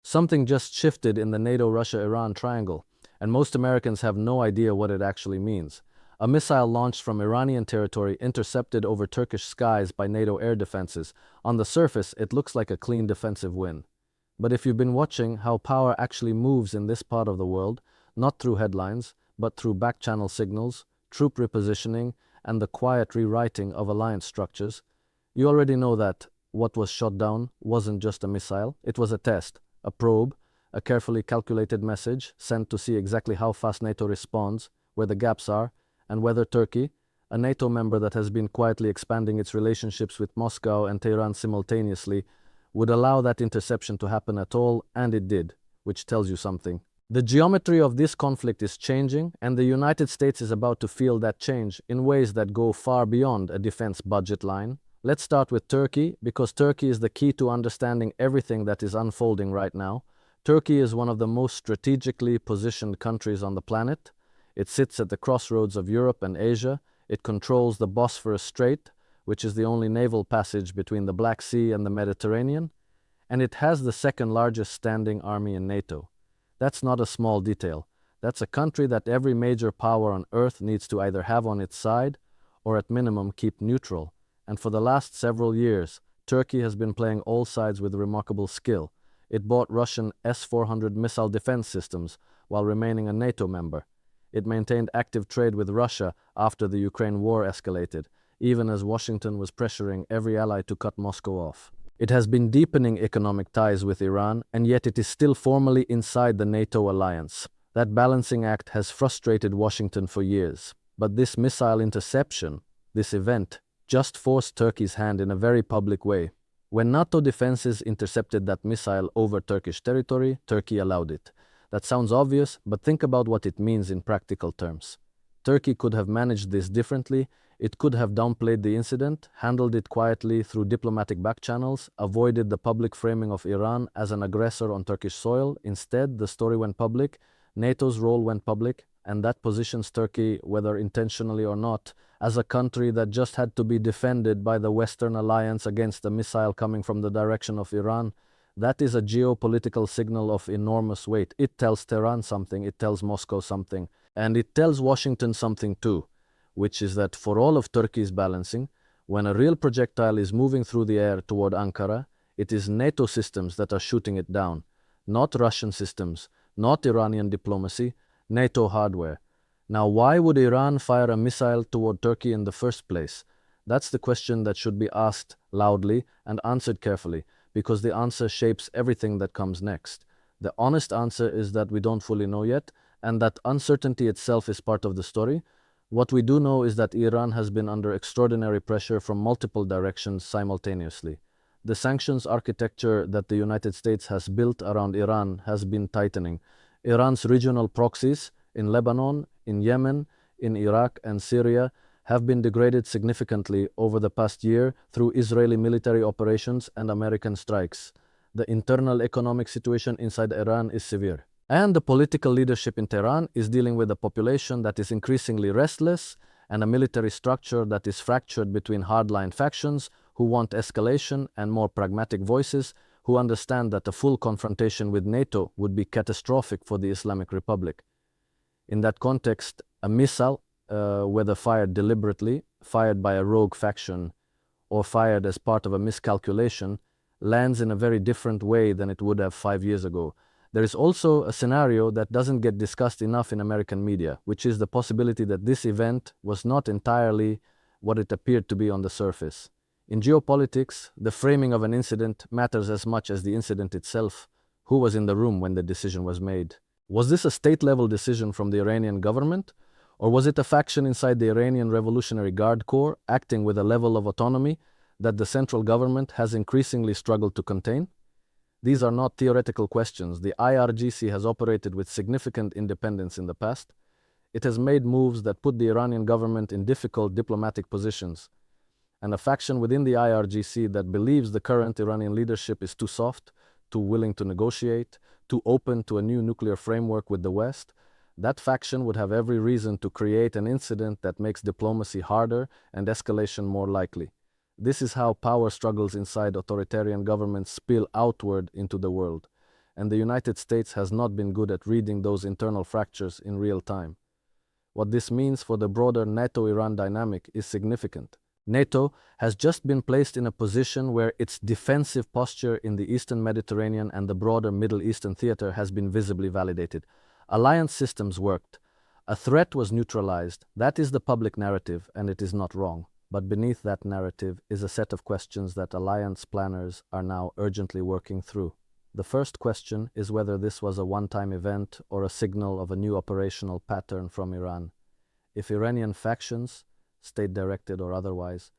Something just shifted in the NATO-Russia-Iran triangle, and most Americans have no idea what it actually means. A missile launched from Iranian territory intercepted over Turkish skies by NATO air defenses. On the surface, it looks like a clean defensive win. But if you've been watching how power actually moves in this part of the world, not through headlines, but through back-channel signals, troop repositioning, and the quiet rewriting of alliance structures, you already know that what was shot down wasn't just a missile, it was a test, a probe, a carefully calculated message sent to see exactly how fast NATO responds, where the gaps are, and whether Turkey, a NATO member that has been quietly expanding its relationships with Moscow and Tehran simultaneously, would allow that interception to happen at all, and it did, which tells you something. The geometry of this conflict is changing, and the United States is about to feel that change in ways that go far beyond a defense budget line. Let's start with Turkey, because Turkey is the key to understanding everything that is unfolding right now. Turkey is one of the most strategically positioned countries on the planet. It sits at the crossroads of Europe and Asia. It controls the Bosphorus Strait, which is the only naval passage between the Black Sea and the Mediterranean, and it has the second largest standing army in NATO. That's not a small detail. That's a country that every major power on earth needs to either have on its side or at minimum keep neutral. And for the last several years, Turkey has been playing all sides with remarkable skill. It bought Russian S-400 missile defense systems while remaining a NATO member. It maintained active trade with Russia after the Ukraine war escalated, even as Washington was pressuring every ally to cut Moscow off. It has been deepening economic ties with Iran, and yet it is still formally inside the NATO alliance. That balancing act has frustrated Washington for years. But this missile interception, this event, just forced Turkey's hand in a very public way. When NATO defenses intercepted that missile over Turkish territory, Turkey allowed it. That sounds obvious, but think about what it means in practical terms. Turkey could have managed this differently. It could have downplayed the incident, handled it quietly through diplomatic back channels, avoided the public framing of Iran as an aggressor on Turkish soil. Instead, the story went public, NATO's role went public, and that positions Turkey, whether intentionally or not, as a country that just had to be defended by the Western alliance against a missile coming from the direction of Iran. That is a geopolitical signal of enormous weight. It tells Tehran something, it tells Moscow something, and it tells Washington something too, which is that for all of Turkey's balancing, when a real projectile is moving through the air toward Ankara, it is NATO systems that are shooting it down, not Russian systems, not Iranian diplomacy, NATO hardware. Now, why would Iran fire a missile toward Turkey in the first place? That's the question that should be asked loudly and answered carefully, because the answer shapes everything that comes next. The honest answer is that we don't fully know yet, and that uncertainty itself is part of the story. What we do know is that Iran has been under extraordinary pressure from multiple directions simultaneously. The sanctions architecture that the United States has built around Iran has been tightening. Iran's regional proxies in Lebanon, in Yemen, in Iraq and Syria have been degraded significantly over the past year through Israeli military operations and American strikes. The internal economic situation inside Iran is severe. And the political leadership in Tehran is dealing with a population that is increasingly restless and a military structure that is fractured between hardline factions who want escalation and more pragmatic voices who understand that a full confrontation with NATO would be catastrophic for the Islamic Republic. In that context, a missile, whether fired deliberately, fired by a rogue faction, or fired as part of a miscalculation, lands in a very different way than it would have 5 years ago. There is also a scenario that doesn't get discussed enough in American media, which is the possibility that this event was not entirely what it appeared to be on the surface. In geopolitics, the framing of an incident matters as much as the incident itself. Who was in the room when the decision was made? Was this a state-level decision from the Iranian government? Or was it a faction inside the Iranian Revolutionary Guard Corps acting with a level of autonomy that the central government has increasingly struggled to contain? These are not theoretical questions. The IRGC has operated with significant independence in the past. It has made moves that put the Iranian government in difficult diplomatic positions. And a faction within the IRGC that believes the current Iranian leadership is too soft, too willing to negotiate, too open to a new nuclear framework with the West, that faction would have every reason to create an incident that makes diplomacy harder and escalation more likely. This is how power struggles inside authoritarian governments spill outward into the world. and the United States has not been good at reading those internal fractures in real time. What this means for the broader NATO-Iran dynamic is significant. NATO has just been placed in a position where its defensive posture in the Eastern Mediterranean and the broader Middle Eastern theater has been visibly validated. Alliance systems worked. A threat was neutralized. That is the public narrative, and it is not wrong. But beneath that narrative is a set of questions that alliance planners are now urgently working through. The first question is whether this was a one-time event or a signal of a new operational pattern from Iran. If Iranian factions, state-directed or otherwise,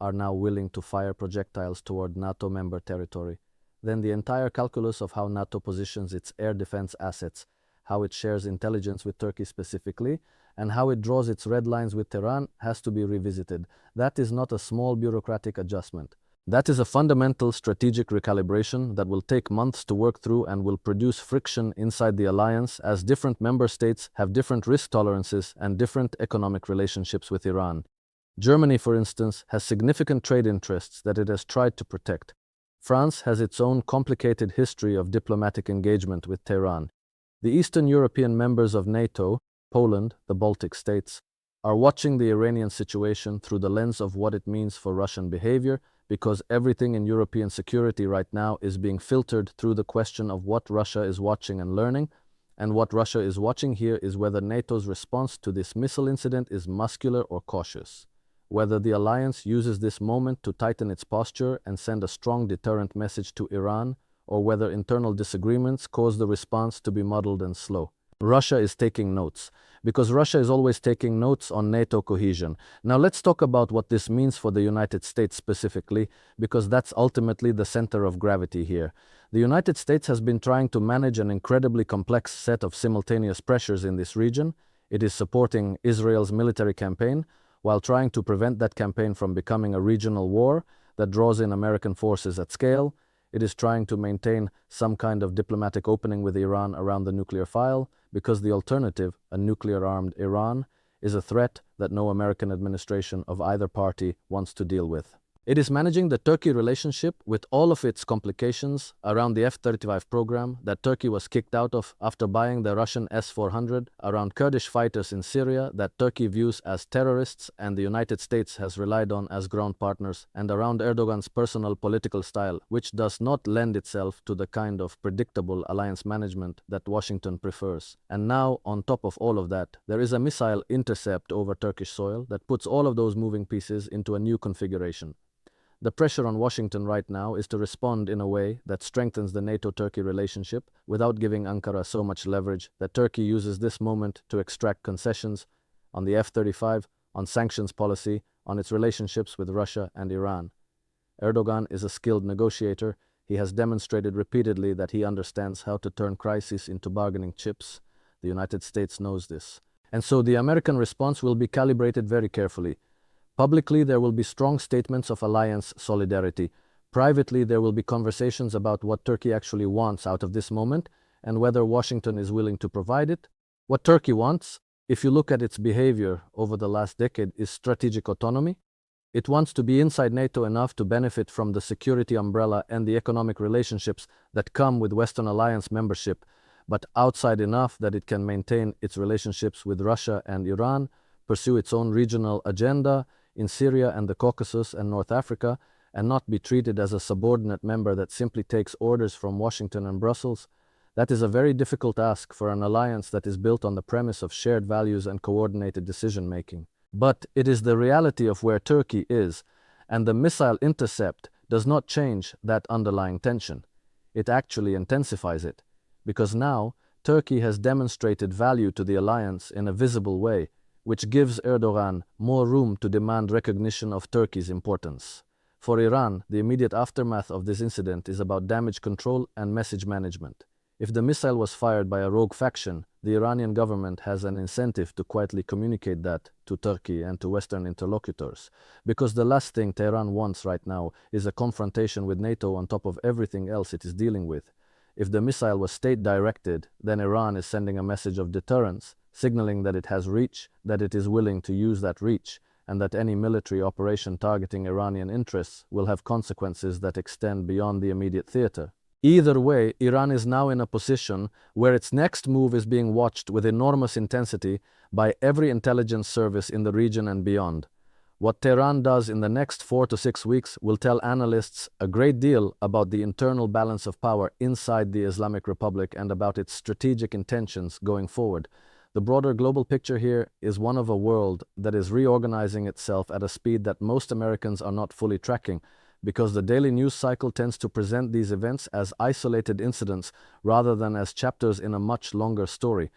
are now willing to fire projectiles toward NATO member territory, then the entire calculus of how NATO positions its air defense assets, how it shares intelligence with Turkey specifically, and how it draws its red lines with Tehran has to be revisited. That is not a small bureaucratic adjustment. That is a fundamental strategic recalibration that will take months to work through and will produce friction inside the alliance as different member states have different risk tolerances and different economic relationships with Iran. Germany, for instance, has significant trade interests that it has tried to protect. France has its own complicated history of diplomatic engagement with Tehran. The Eastern European members of NATO, Poland, the Baltic states, are watching the Iranian situation through the lens of what it means for Russian behavior, because everything in European security right now is being filtered through the question of what Russia is watching and learning, and what Russia is watching here is whether NATO's response to this missile incident is muscular or cautious, whether the alliance uses this moment to tighten its posture and send a strong deterrent message to Iran, or whether internal disagreements cause the response to be muddled and slow. Russia is taking notes, because Russia is always taking notes on NATO cohesion. Now let's talk about what this means for the United States specifically, because that's ultimately the center of gravity here. The United States has been trying to manage an incredibly complex set of simultaneous pressures in this region. It is supporting Israel's military campaign, while trying to prevent that campaign from becoming a regional war that draws in American forces at scale. It is trying to maintain some kind of diplomatic opening with Iran around the nuclear file, because the alternative, a nuclear-armed Iran, is a threat that no American administration of either party wants to deal with. It is managing the Turkey relationship with all of its complications around the F-35 program that Turkey was kicked out of after buying the Russian S-400, around Kurdish fighters in Syria that Turkey views as terrorists and the United States has relied on as ground partners, and around Erdogan's personal political style, which does not lend itself to the kind of predictable alliance management that Washington prefers. And now, on top of all of that, there is a missile intercept over Turkish soil that puts all of those moving pieces into a new configuration. The pressure on Washington right now is to respond in a way that strengthens the NATO-Turkey relationship without giving Ankara so much leverage that Turkey uses this moment to extract concessions on the F-35, on sanctions policy, on its relationships with Russia and Iran. Erdogan is a skilled negotiator. He has demonstrated repeatedly that he understands how to turn crises into bargaining chips. The United States knows this. And so the American response will be calibrated very carefully. Publicly, there will be strong statements of alliance solidarity. Privately, there will be conversations about what Turkey actually wants out of this moment and whether Washington is willing to provide it. What Turkey wants, if you look at its behavior over the last decade, is strategic autonomy. It wants to be inside NATO enough to benefit from the security umbrella and the economic relationships that come with Western alliance membership, but outside enough that it can maintain its relationships with Russia and Iran, pursue its own regional agenda in Syria and the Caucasus and North Africa, and not be treated as a subordinate member that simply takes orders from Washington and Brussels. That is a very difficult ask for an alliance that is built on the premise of shared values and coordinated decision-making. But it is the reality of where Turkey is, and the missile intercept does not change that underlying tension. It actually intensifies it, because now Turkey has demonstrated value to the alliance in a visible way, which gives Erdogan more room to demand recognition of Turkey's importance. For Iran, the immediate aftermath of this incident is about damage control and message management. If the missile was fired by a rogue faction, the Iranian government has an incentive to quietly communicate that to Turkey and to Western interlocutors, because the last thing Tehran wants right now is a confrontation with NATO on top of everything else it is dealing with. If the missile was state-directed, then Iran is sending a message of deterrence, signaling that it has reach, that it is willing to use that reach, and that any military operation targeting Iranian interests will have consequences that extend beyond the immediate theater. Either way, Iran is now in a position where its next move is being watched with enormous intensity by every intelligence service in the region and beyond. What Tehran does in the next 4 to 6 weeks will tell analysts a great deal about the internal balance of power inside the Islamic Republic and about its strategic intentions going forward. The broader global picture here is one of a world that is reorganizing itself at a speed that most Americans are not fully tracking, because the daily news cycle tends to present these events as isolated incidents rather than as chapters in a much longer story.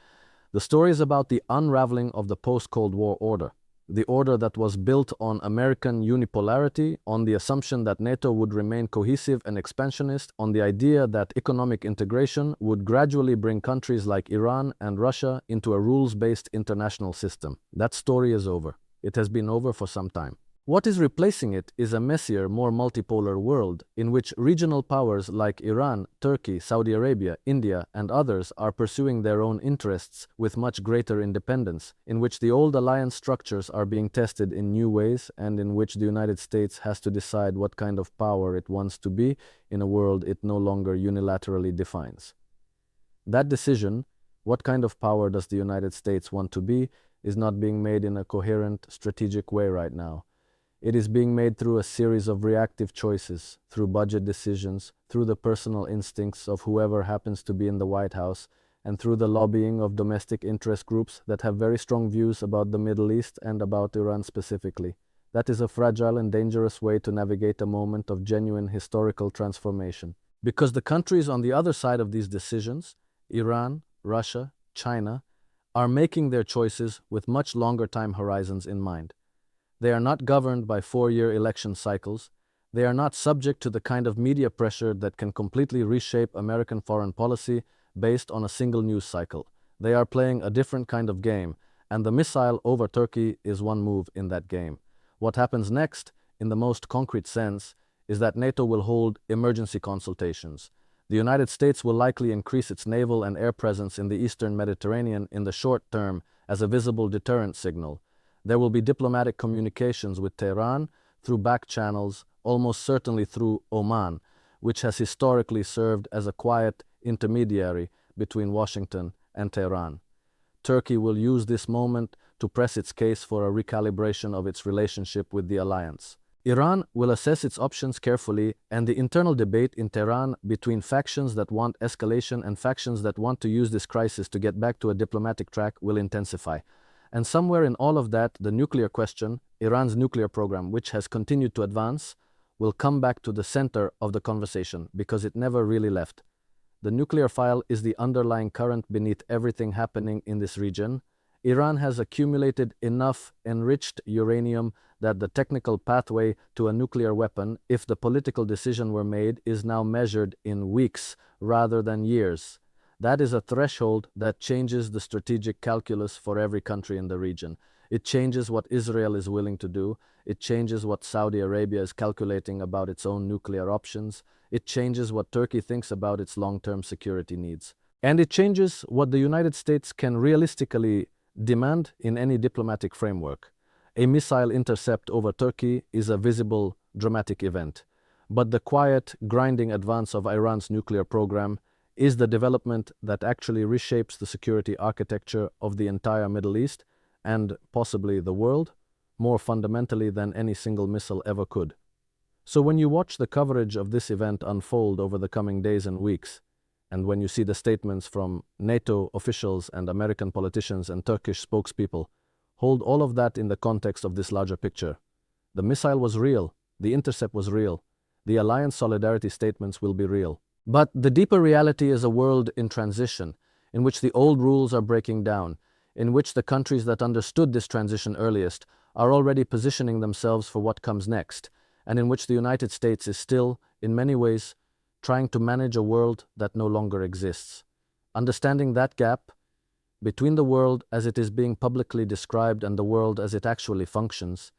The story is about the unraveling of the post-Cold War order. The order that was built on American unipolarity, on the assumption that NATO would remain cohesive and expansionist, on the idea that economic integration would gradually bring countries like Iran and Russia into a rules-based international system. That story is over. It has been over for some time. What is replacing it is a messier, more multipolar world in which regional powers like Iran, Turkey, Saudi Arabia, India, and others are pursuing their own interests with much greater independence, in which the old alliance structures are being tested in new ways, and in which the United States has to decide what kind of power it wants to be in a world it no longer unilaterally defines. That decision, what kind of power does the United States want to be, is not being made in a coherent, strategic way right now. It is being made through a series of reactive choices, through budget decisions, through the personal instincts of whoever happens to be in the White House, and through the lobbying of domestic interest groups that have very strong views about the Middle East and about Iran specifically. That is a fragile and dangerous way to navigate a moment of genuine historical transformation. Because the countries on the other side of these decisions, Iran, Russia, China, are making their choices with much longer time horizons in mind. They are not governed by 4-year election cycles. They are not subject to the kind of media pressure that can completely reshape American foreign policy based on a single news cycle. They are playing a different kind of game, and the missile over Turkey is one move in that game. What happens next, in the most concrete sense, is that NATO will hold emergency consultations. The United States will likely increase its naval and air presence in the Eastern Mediterranean in the short term as a visible deterrent signal. There will be diplomatic communications with Tehran through back channels, almost certainly through Oman, which has historically served as a quiet intermediary between Washington and Tehran. Turkey will use this moment to press its case for a recalibration of its relationship with the alliance. Iran will assess its options carefully, and the internal debate in Tehran between factions that want escalation and factions that want to use this crisis to get back to a diplomatic track will intensify. And somewhere in all of that, the nuclear question, Iran's nuclear program, which has continued to advance, will come back to the center of the conversation because it never really left. The nuclear file is the underlying current beneath everything happening in this region. Iran has accumulated enough enriched uranium that the technical pathway to a nuclear weapon, if the political decision were made, is now measured in weeks rather than years. That is a threshold that changes the strategic calculus for every country in the region. It changes what Israel is willing to do. It changes what Saudi Arabia is calculating about its own nuclear options. It changes what Turkey thinks about its long-term security needs. And it changes what the United States can realistically demand in any diplomatic framework. A missile intercept over Turkey is a visible, dramatic event. But the quiet, grinding advance of Iran's nuclear program is the development that actually reshapes the security architecture of the entire Middle East and possibly the world more fundamentally than any single missile ever could. So when you watch the coverage of this event unfold over the coming days and weeks, and when you see the statements from NATO officials and American politicians and Turkish spokespeople, hold all of that in the context of this larger picture. The missile was real, the intercept was real, the alliance solidarity statements will be real. But the deeper reality is a world in transition, in which the old rules are breaking down, in which the countries that understood this transition earliest are already positioning themselves for what comes next, and in which the United States is still, in many ways, trying to manage a world that no longer exists. Understanding that gap between the world as it is being publicly described and the world as it actually functions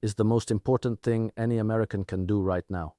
is the most important thing any American can do right now.